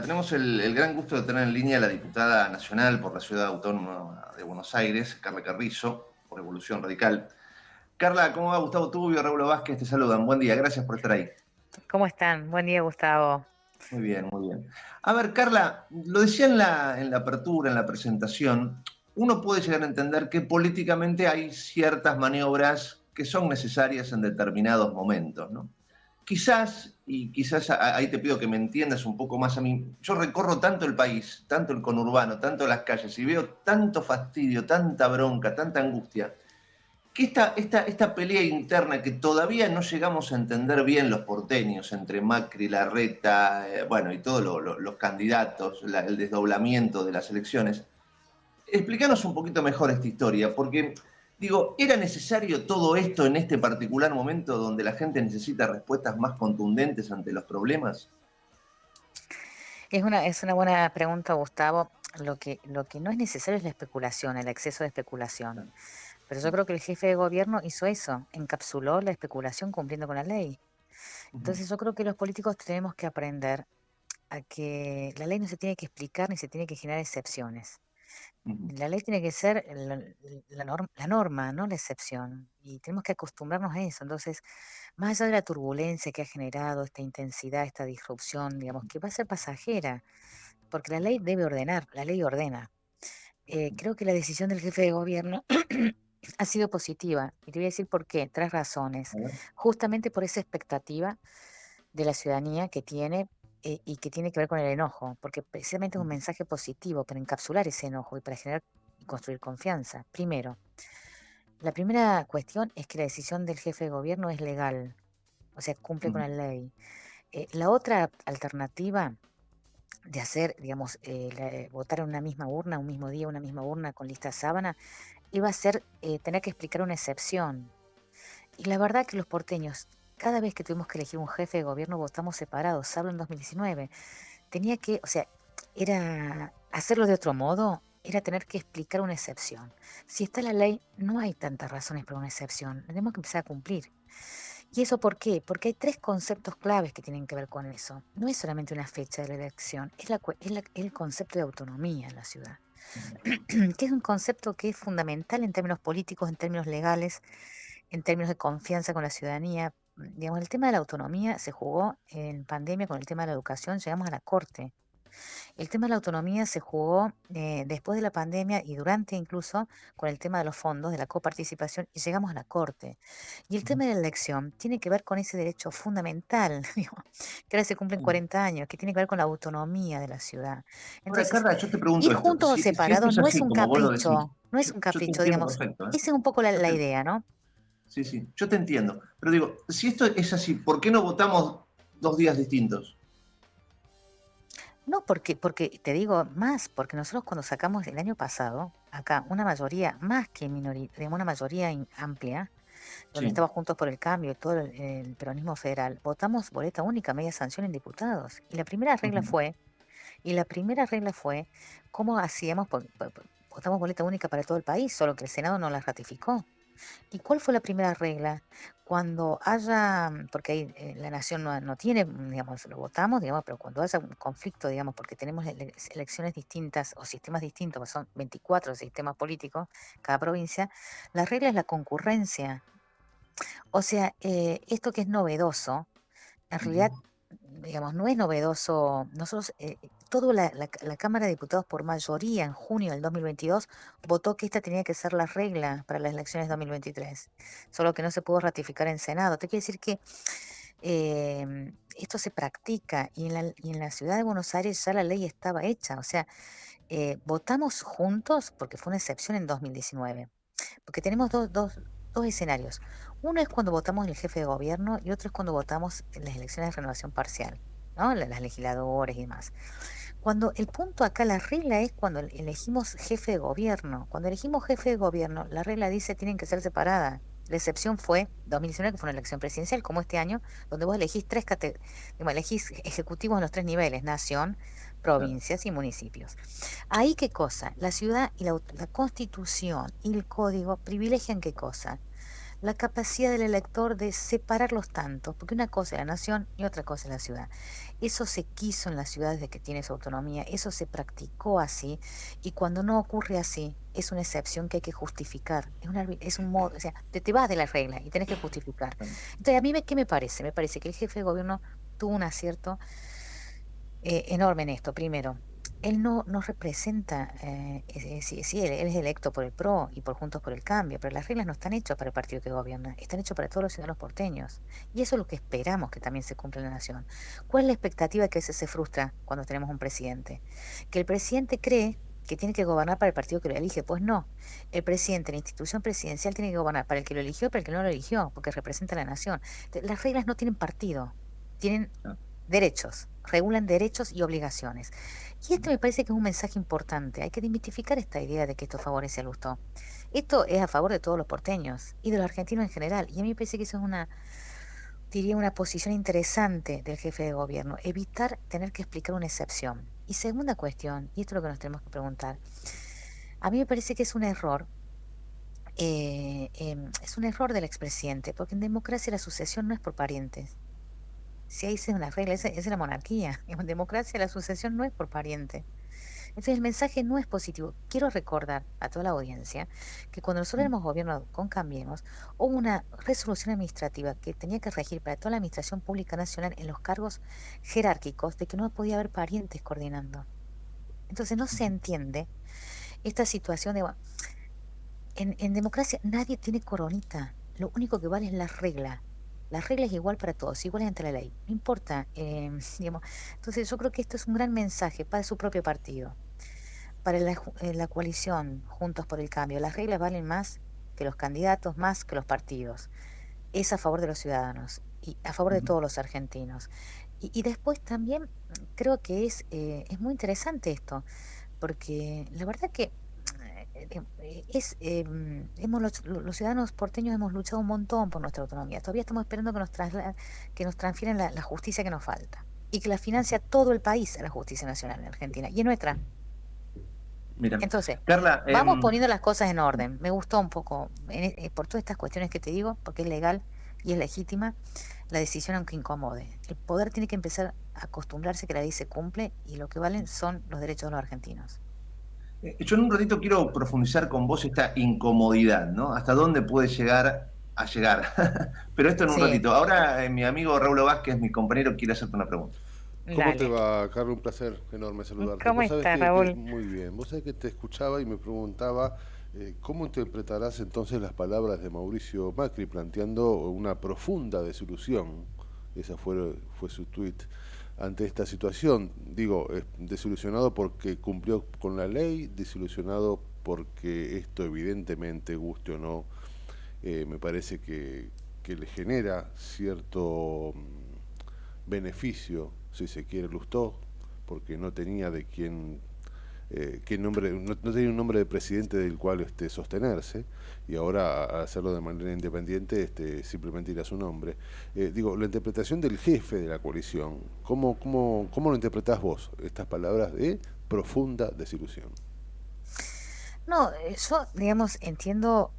Tenemos el gran gusto de tener en línea a la diputada nacional por la Ciudad Autónoma de Buenos Aires, Carla Carrizo, por Evolución Radical. Carla, ¿cómo va? Gustavo Tubio, Raúl Vázquez, te saludan. Buen día, gracias por estar ahí. ¿Cómo están? Buen día, Gustavo. Muy bien, muy bien. A ver, Carla, lo decía en la apertura, en la presentación, uno puede llegar a entender que políticamente hay ciertas maniobras que son necesarias en determinados momentos, ¿no? Quizás, y quizás ahí te pido que me entiendas un poco más a mí, yo recorro tanto el país, tanto el conurbano, tanto las calles, y veo tanto fastidio, tanta bronca, tanta angustia, que esta pelea interna que todavía no llegamos a entender bien los porteños, entre Macri, Larreta, bueno, y todos los candidatos, el desdoblamiento de las elecciones. Explícanos un poquito mejor esta historia, porque, digo, ¿era necesario todo esto en este particular momento donde la gente necesita respuestas más contundentes ante los problemas? Es una buena pregunta, Gustavo. Lo que no es necesario es la especulación, el exceso de especulación. Pero yo creo que el jefe de gobierno hizo eso, encapsuló la especulación cumpliendo con la ley. Ujú, Entonces yo creo que los políticos tenemos que aprender a que la ley no se tiene que explicar ni se tiene que generar excepciones. ujú, La ley tiene que ser la norma, no la excepción. Y tenemos que acostumbrarnos a eso. Entonces, más allá de la turbulencia que ha generado esta intensidad, esta disrupción, digamos, que va a ser pasajera, porque la ley debe ordenar, la ley ordena. Creo que la decisión del jefe de gobierno ha sido positiva. Y te voy a decir por qué, tres razones. a ver. Justamente por esa expectativa de la ciudadanía que tiene y que tiene que ver con el enojo, porque precisamente es un mensaje positivo para encapsular ese enojo y para generar y construir confianza. Primero, la primera cuestión es que la decisión del jefe de gobierno es legal, o sea, cumple con Ujú, la ley. La otra alternativa de hacer, digamos, votar en una misma urna, un mismo día, una misma urna con lista sábana, iba a ser tener que explicar una excepción. Y la verdad que los porteños, cada vez que tuvimos que elegir un jefe de gobierno, votamos separados, salvo en 2019. Tenía que, o sea, era hacerlo de otro modo, era tener que explicar una excepción. Si está la ley, no hay tantas razones para una excepción, tenemos que empezar a cumplir. ¿Y eso por qué? Porque hay tres conceptos claves que tienen que ver con eso. No es solamente una fecha de la elección, es el concepto de autonomía en la ciudad, ujú, que es un concepto que es fundamental en términos políticos, en términos legales, en términos de confianza con la ciudadanía. Digamos, el tema de la autonomía se jugó en pandemia con el tema de la educación, llegamos a la corte. El tema de la autonomía se jugó después de la pandemia y durante incluso con el tema de los fondos, de la coparticipación, y llegamos a la corte. Y el ujú, tema de la elección tiene que ver con ese derecho fundamental, digo, que ahora se cumplen ujú. 40 años, que tiene que ver con la autonomía de la ciudad. Ahora, Entonces, Carla, yo te pregunto ir esto, juntos o si esto separados es no es así, un como vos lo decís, capricho, no es un yo te capricho, entiendo digamos. perfecto, ¿eh? Esa es un poco Yo la te, idea, ¿no? sí, sí, yo te entiendo. Pero digo, si esto es así, ¿por qué no votamos 2 días distintos? No, porque te digo más, porque nosotros cuando sacamos el año pasado, acá, una mayoría más que minoría, una mayoría amplia, donde Sí. estaba Juntos por el Cambio y todo el peronismo federal, votamos boleta única, media sanción en diputados. Ujú, Y la primera regla fue cómo hacíamos, votamos boleta única para todo el país, solo que el Senado no la ratificó. ¿Y cuál fue la primera regla? Cuando haya, porque ahí la nación no tiene, digamos, lo votamos, digamos, pero cuando haya un conflicto, digamos, porque tenemos elecciones distintas o sistemas distintos, pues son 24 sistemas políticos, cada provincia, la regla es la concurrencia. O sea, esto que es novedoso, en realidad, ujú, digamos, no es novedoso. Nosotros, toda la Cámara de Diputados por mayoría en junio del 2022 votó que esta tenía que ser la regla para las elecciones 2023, solo que no se pudo ratificar en Senado. Te quiere decir que esto se practica y en la ciudad de Buenos Aires ya la ley estaba hecha. O sea, votamos juntos porque fue una excepción en 2019. Porque tenemos dos escenarios. Uno es cuando votamos el jefe de gobierno y otro es cuando votamos en las elecciones de renovación parcial, ¿no? Las legisladores y demás. Cuando el punto acá, la regla es cuando elegimos jefe de gobierno. Cuando elegimos jefe de gobierno, la regla dice tienen que ser separadas. La excepción fue 2019, que fue una elección presidencial, como este año, donde vos elegís elegís ejecutivos en los tres niveles, nación, claro. provincias y municipios. Ahí qué cosa, la ciudad y la constitución y el código privilegian qué cosa, la capacidad del elector de separar los tantos, porque una cosa es la nación y otra cosa es la ciudad. Eso se quiso en las ciudades de que tiene su autonomía, eso se practicó así, y cuando no ocurre así, es una excepción que hay que justificar. Es un modo, o sea, te vas de la regla y tenés que justificar. Entonces, a mí, ¿qué me parece? Me parece que el jefe de gobierno tuvo un acierto enorme en esto. Primero, él no representa, sí, él es electo por el PRO y por Juntos por el Cambio, pero las reglas no están hechas para el partido que gobierna, están hechas para todos los ciudadanos porteños. Y eso es lo que esperamos que también se cumpla en la nación. ¿Cuál es la expectativa que a veces se frustra cuando tenemos un presidente? Que el presidente cree que tiene que gobernar para el partido que lo elige. Pues no, el presidente, la institución presidencial tiene que gobernar para el que lo eligió y para el que no lo eligió, porque representa a la nación. Entonces, las reglas no tienen partido, tienen derechos, regulan derechos y obligaciones. Y esto me parece que es un mensaje importante. Hay que desmitificar esta idea de que esto favorece al Lustó. Esto es a favor de todos los porteños y de los argentinos en general. Y a mí me parece que eso es diría, una posición interesante del jefe de gobierno, evitar tener que explicar una excepción. Y segunda cuestión, y esto es lo que nos tenemos que preguntar, a mí me parece que es un error del expresidente, porque en democracia la sucesión no es por parientes. Si ahí es una regla, esa es la monarquía. En democracia la sucesión no es por pariente. Entonces el mensaje no es positivo. Quiero recordar a toda la audiencia que cuando nosotros éramos gobierno con Cambiemos, hubo una resolución administrativa que tenía que regir para toda la administración pública nacional en los cargos jerárquicos de que no podía haber parientes coordinando. Entonces no se entiende esta situación de... En democracia nadie tiene coronita. Lo único que vale es la regla. La regla es igual para todos, igual ante la ley. No importa, digamos. Entonces yo creo que esto es un gran mensaje para su propio partido, para la coalición Juntos por el Cambio. Las reglas valen más que los candidatos, más que los partidos. Es a favor de los ciudadanos y a favor de todos los argentinos. Y después también creo que es muy interesante esto, porque la verdad que los ciudadanos porteños hemos luchado un montón por nuestra autonomía. Todavía estamos esperando que nos transfieran la justicia que nos falta y que la financia todo el país a la justicia nacional en Argentina y es nuestra. Mira, Entonces, Carla, vamos poniendo las cosas en orden. Me gustó un poco, por todas estas cuestiones que te digo, porque es legal y es legítima la decisión, aunque incomode. El poder tiene que empezar a acostumbrarse que la ley se cumple y lo que valen son los derechos de los argentinos. yo en un ratito quiero profundizar con vos esta incomodidad, ¿no? ¿Hasta dónde puede llegar a llegar? Pero esto en un Sí, ratito. Ahora mi amigo Raúl Vázquez, mi compañero, quiere hacerte una pregunta. ¿Cómo te dale. va, Carlos? Un placer enorme saludarte. ¿Cómo Vos sabés estás, Raúl? muy bien, vos sabés que te escuchaba y me preguntaba cómo interpretarás entonces las palabras de Mauricio Macri planteando una profunda desilusión, esa fue su tuit, ante esta situación. Digo, desilusionado porque cumplió con la ley, desilusionado porque esto evidentemente, guste o no, me parece que le genera cierto beneficio, si se quiere, Lustó, porque no tenía de quién, qué nombre, no tenía un nombre de presidente del cual sostenerse, y ahora al hacerlo de manera independiente simplemente irá su nombre. Digo, la interpretación del jefe de la coalición, ¿cómo lo interpretás vos, estas palabras de profunda desilusión? No, yo, digamos, entiendo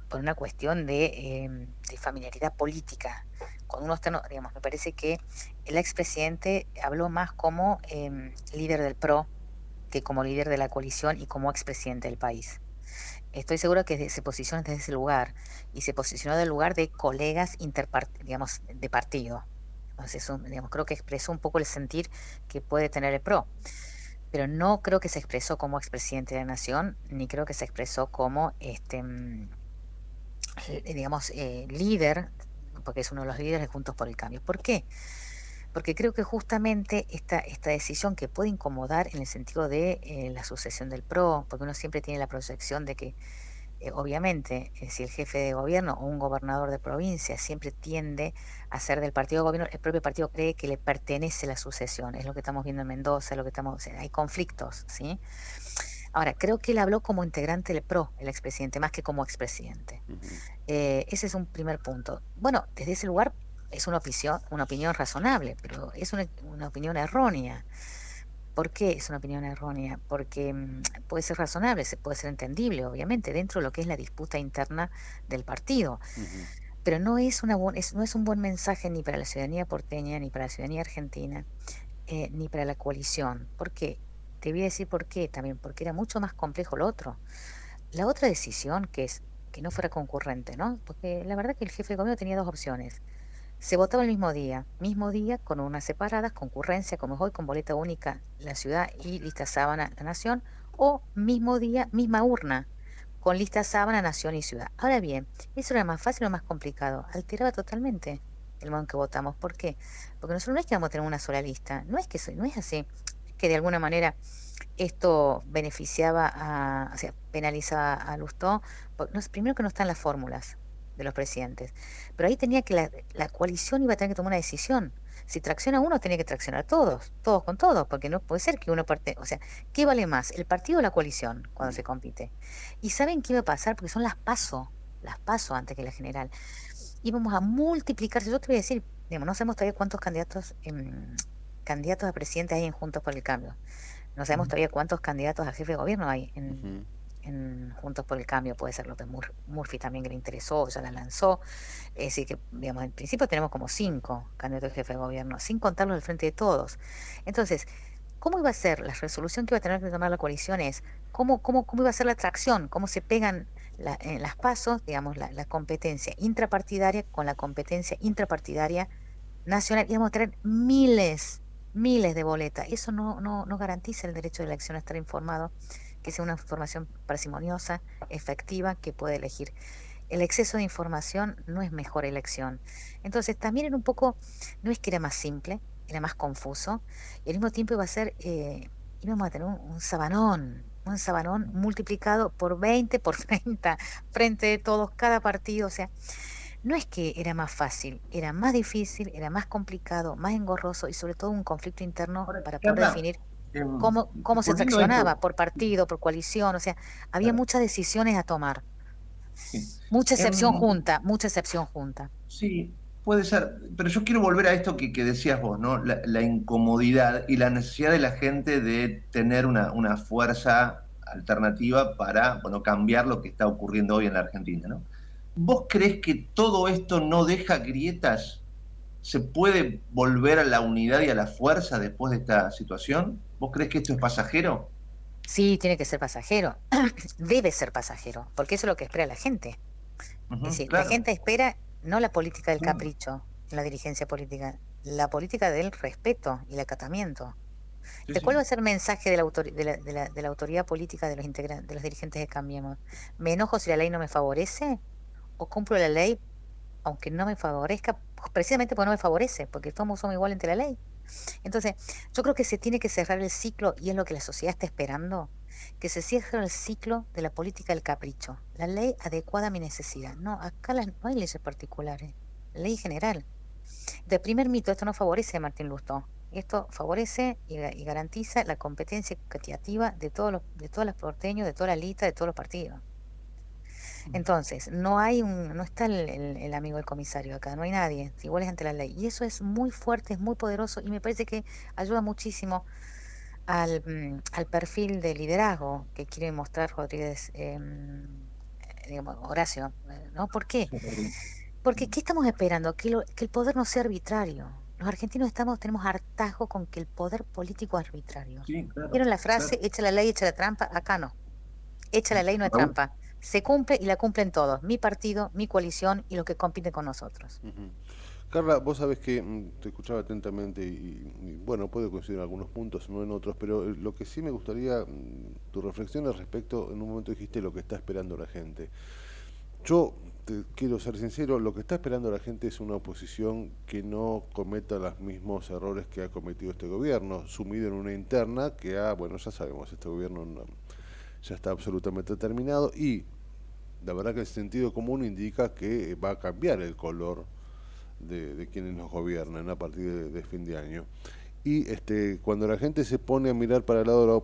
por una cuestión de familiaridad política. Cuando uno está, digamos, me parece que el expresidente habló más como líder del PRO que como líder de la coalición y como expresidente del país. Estoy seguro que se posiciona desde ese lugar y se posicionó del lugar de colegas digamos, de partido. Entonces, digamos, creo que expresó un poco el sentir que puede tener el PRO, pero no creo que se expresó como expresidente de la nación, ni creo que se expresó como digamos, líder, porque es uno de los líderes de Juntos por el Cambio. ¿Por qué? Porque creo que justamente esta decisión que puede incomodar en el sentido de la sucesión del PRO, porque uno siempre tiene la proyección de que, obviamente, si el jefe de gobierno o un gobernador de provincia siempre tiende a ser del partido de gobierno, el propio partido cree que le pertenece la sucesión. Es lo que estamos viendo en Mendoza, o sea, hay conflictos, ¿sí? Ahora, creo que él habló como integrante del PRO, el expresidente, más que como expresidente. Ujú. Ese es un primer punto. Bueno, desde ese lugar es una opinión razonable, pero es una opinión errónea, ¿Por qué es una opinión errónea? Porque puede ser razonable, puede ser entendible, obviamente, dentro de lo que es la disputa interna del partido. Ujú. Pero no es no es un buen mensaje ni para la ciudadanía porteña, ni para la ciudadanía argentina, ni para la coalición. ¿Por qué? Te voy a decir por qué también, porque era mucho más complejo lo otro. La otra decisión, que es que no fuera concurrente, ¿no? Porque la verdad que el jefe de gobierno tenía dos opciones. Se votaba el mismo día con urnas separadas, concurrencia, como es hoy, con boleta única la ciudad y lista sábana la nación, o mismo día, misma urna, con lista sábana, nación y ciudad. Ahora bien, ¿eso era más fácil o más complicado? Alteraba totalmente el modo en que votamos. ¿Por qué? Porque nosotros no es que vamos a tener una sola lista, no es que no es así, es que de alguna manera esto beneficiaba o sea, penalizaba a Lustó, primero que no están las fórmulas de los presidentes, pero ahí tenía que la coalición iba a tener que tomar una decisión. Si tracciona uno, tenía que traccionar todos con todos, porque no puede ser que uno parte, o sea, ¿qué vale más, el partido o la coalición cuando se compite? ¿Y saben qué iba a pasar? Porque son las PASO antes que la general. Íbamos a multiplicarse, yo te voy a decir, digamos, no sabemos todavía cuántos candidatos a presidente hay en Juntos por el Cambio. No sabemos todavía cuántos candidatos a jefe de gobierno hay Ujú. en Juntos por el Cambio. Puede ser López Murphy también, que le interesó, ya la lanzó. Es decir, que digamos, en principio tenemos como 5 candidatos a jefe de gobierno, sin contarlos al frente de todos. Entonces, ¿cómo iba a ser la resolución que iba a tener que tomar la coalición? Es cómo iba a ser la atracción, cómo se pegan en las pasos, digamos, la competencia intrapartidaria con la competencia intrapartidaria nacional. Y vamos a tener miles de boletas. Eso no garantiza el derecho de la elección a estar informado, que sea una información parsimoniosa, efectiva, que pueda elegir. El exceso de información no es mejor elección. Entonces, también era un poco, no es que era más simple, era más confuso, y al mismo tiempo íbamos a tener un sabanón multiplicado por 20, por 30, frente de todos, cada partido. O sea, no es que era más fácil, era más difícil, era más complicado, más engorroso y sobre todo un conflicto interno Ahora, para poder Carla, definir em, cómo se volviendo a esto, traccionaba, por partido, por coalición. O sea, había claro, muchas decisiones a tomar, sí. mucha Em, excepción junta. Sí, puede ser, pero yo quiero volver a esto que decías vos, ¿no? La incomodidad y la necesidad de la gente de tener una fuerza alternativa para, bueno, cambiar lo que está ocurriendo hoy en la Argentina, ¿no? ¿Vos creés que todo esto no deja grietas? ¿Se puede volver a la unidad y a la fuerza después de esta situación? ¿Vos creés que esto es pasajero? Sí, tiene que ser pasajero, debe ser pasajero, porque eso es lo que espera la gente. Es Ujú, decir, la claro. gente espera no la política del Sí, capricho, la dirigencia política, la política del respeto y el acatamiento. sí, ¿De cuál va sí. a ser el mensaje de la autoridad política de de los dirigentes de Cambiemos? ¿Me enojo si la ley no me favorece? ¿O cumplo la ley aunque no me favorezca? Precisamente porque no me favorece, porque todos somos iguales ante la ley. Entonces, yo creo que se tiene que cerrar el ciclo, y es lo que la sociedad está esperando, que se cierre el ciclo de la política del capricho, la ley adecuada a mi necesidad. No, acá no hay leyes particulares, la ley general. De primer mito, esto no favorece a Martín Lustó. Esto favorece y garantiza la competencia equitativa de todos los porteños, de toda la lista, de todos los partidos. Entonces, no está el amigo del comisario acá, no hay nadie, iguales ante la ley. Y eso es muy fuerte, es muy poderoso y me parece que ayuda muchísimo al perfil de liderazgo que quiere mostrar Rodríguez, digamos, Horacio, ¿no? ¿Por qué? Sí, Porque ¿qué estamos esperando? Que el poder no sea arbitrario. Los argentinos tenemos hartazgo con que el poder político es arbitrario. sí, claro, ¿Vieron la frase, claro. echa la ley, echa la trampa? Acá no. Echa la ley, no es trampa. Se cumple y la cumplen todos. Mi partido, mi coalición y los que compiten con nosotros. Ujú. Carla, vos sabés que te escuchaba atentamente y, bueno, puedo coincidir en algunos puntos, no en otros, pero lo que sí me gustaría, tu reflexión al respecto, en un momento dijiste lo que está esperando la gente. Yo te quiero ser sincero, lo que está esperando la gente es una oposición que no cometa los mismos errores que ha cometido este gobierno, sumido en una interna que bueno, ya sabemos, este gobierno ya está absolutamente terminado y la verdad que el sentido común indica que va a cambiar el color de quienes nos gobiernan a partir de fin de año. Y cuando la gente se pone a mirar para el lado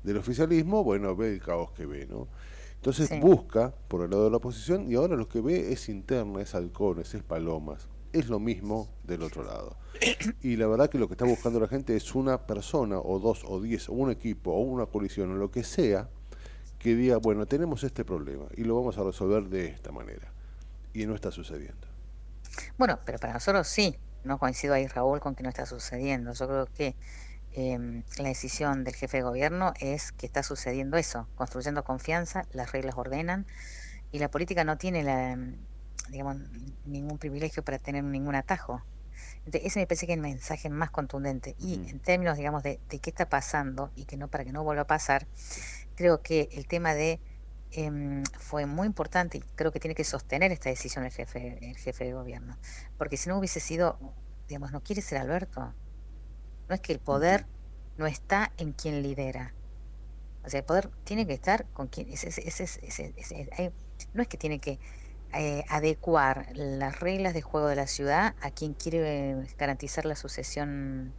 del oficialismo, bueno, ve el caos que ve, ¿no? Entonces Sí. busca por el lado de la oposición y ahora lo que ve es interna, es halcones, es palomas. es lo mismo del otro lado. Y la verdad que lo que está buscando la gente es una persona, o dos, o 10, o un equipo, o una coalición, o lo que sea, que diga, bueno, tenemos este problema y lo vamos a resolver de esta manera. Y no está sucediendo. Bueno, pero para nosotros sí, no coincido ahí, Raúl, con que no está sucediendo. Yo creo que la decisión del jefe de gobierno es que está sucediendo eso, construyendo confianza, las reglas ordenan y la política no tiene digamos, ningún privilegio para tener ningún atajo. Entonces, ese me parece que es el mensaje más contundente. Y en términos, digamos, de qué está pasando y que no, para que no vuelva a pasar, creo que el tema fue muy importante y creo que tiene que sostener esta decisión el jefe de gobierno. Porque si no hubiese sido, digamos, no quiere ser Alberto. No es que el poder no está en quien lidera. O sea, el poder tiene que estar con quien... no es que tiene que adecuar las reglas de juego de la ciudad a quien quiere garantizar la sucesión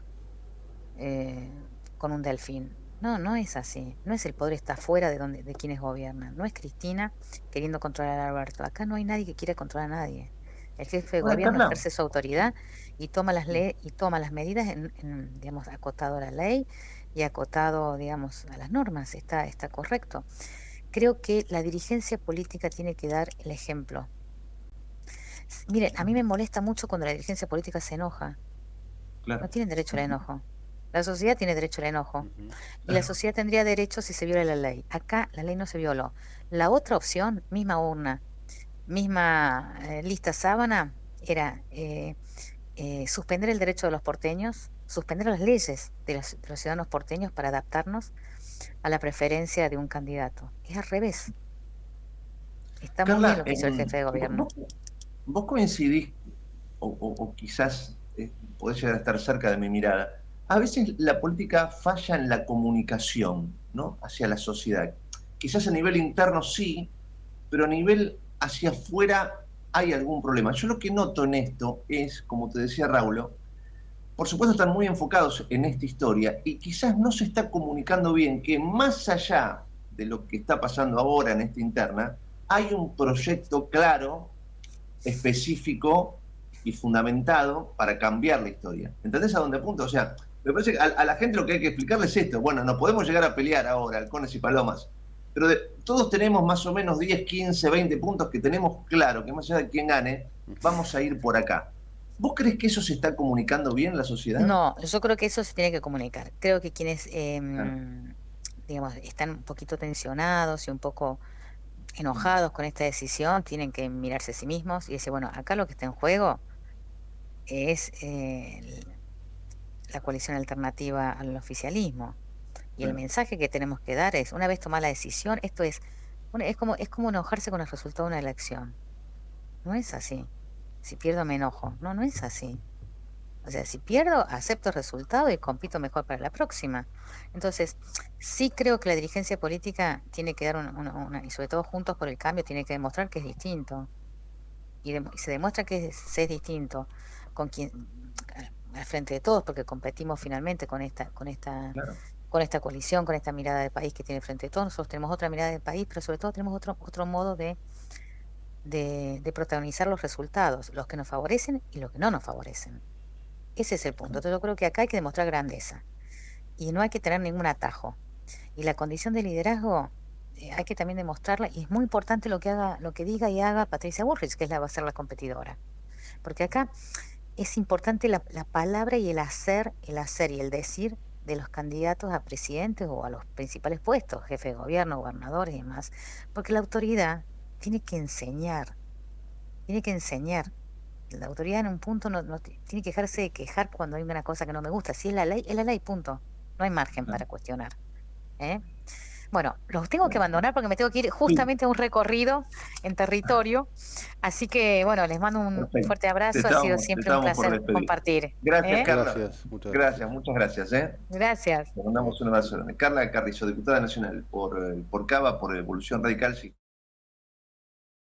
con un delfín. No, no es así. No es el poder está fuera de quienes gobiernan. No es Cristina queriendo controlar a Alberto. Acá no hay nadie que quiera controlar a nadie. El jefe de Ahora, gobierno Carla, ejerce su autoridad y toma las medidas digamos, acotado a la ley y acotado, digamos, a las normas. Está correcto. Creo que la dirigencia política tiene que dar el ejemplo. Miren, a mí me molesta mucho cuando la dirigencia política se enoja. No claro. tienen derecho al enojo. La sociedad tiene derecho al enojo. Y la sociedad tendría derecho si se viola la ley. Acá la ley no se violó. La otra opción, misma urna, misma lista sábana, era suspender el derecho de los porteños, suspender las leyes de los ciudadanos porteños para adaptarnos a la preferencia de un candidato. Es al revés. Está muy bien Carla, lo que hizo el jefe de gobierno. vos coincidís, o quizás podés llegar a estar cerca de mi mirada. A veces la política falla en la comunicación, ¿no?, hacia la sociedad. Quizás a nivel interno sí, pero a nivel hacia afuera hay algún problema. Yo lo que noto en esto es, como te decía Raúl, por supuesto están muy enfocados en esta historia y quizás no se está comunicando bien que más allá de lo que está pasando ahora en esta interna, hay un proyecto claro, específico y fundamentado para cambiar la historia. ¿Entendés a dónde apunto? O sea, me parece que a la gente lo que hay que explicarles es esto. Bueno, no podemos llegar a pelear ahora, halcones y palomas, pero todos tenemos más o menos 10, 15, 20 puntos que tenemos claro, que más allá de quién gane, vamos a ir por acá. ¿Vos crees que eso se está comunicando bien en la sociedad? No, yo creo que eso se tiene que comunicar. Creo que quienes, Claro. digamos, están un poquito tensionados y un poco enojados con esta decisión, tienen que mirarse a sí mismos y decir, bueno, acá lo que está en juego es la coalición alternativa al oficialismo. Y el Claro. mensaje que tenemos que dar es, una vez tomada la decisión, esto es como enojarse con el resultado de una elección. No es así. Si pierdo me enojo. No, no es así. O sea, si pierdo, acepto el resultado y compito mejor para la próxima. Entonces, sí creo que la dirigencia política tiene que dar y sobre todo Juntos por el Cambio, tiene que demostrar que es distinto. Y se demuestra que se es distinto con quien al frente de todos, porque competimos finalmente con esta Claro. coalición, con esta mirada de país que tiene frente de todos. Nosotros tenemos otra mirada de país, pero sobre todo tenemos otro modo de protagonizar los resultados, los que nos favorecen y los que no nos favorecen. Ese es el punto. Entonces yo creo que acá hay que demostrar grandeza y no hay que tener ningún atajo. Y la condición de liderazgo hay que también demostrarla, y es muy importante lo que diga y haga Patricia Bullrich, que va a ser la competidora. Porque acá es importante la palabra y el hacer y el decir de los candidatos a presidentes o a los principales puestos, jefe de gobierno, gobernadores y demás. Porque la autoridad tiene que enseñar. La autoridad en un punto no tiene que dejarse de quejar cuando hay una cosa que no me gusta. Si es la ley, punto. No hay margen para cuestionar. Bueno, los tengo que abandonar porque me tengo que ir justamente a un recorrido en territorio. Así que, bueno, les mando un Perfecto. fuerte abrazo. Ha sido siempre un placer compartir. Gracias, Carla. Gracias, muchas Gracias, muchas gracias. Gracias. Le mandamos un abrazo. Carla Carrizo, diputada nacional por Cava, por Evolución Radical.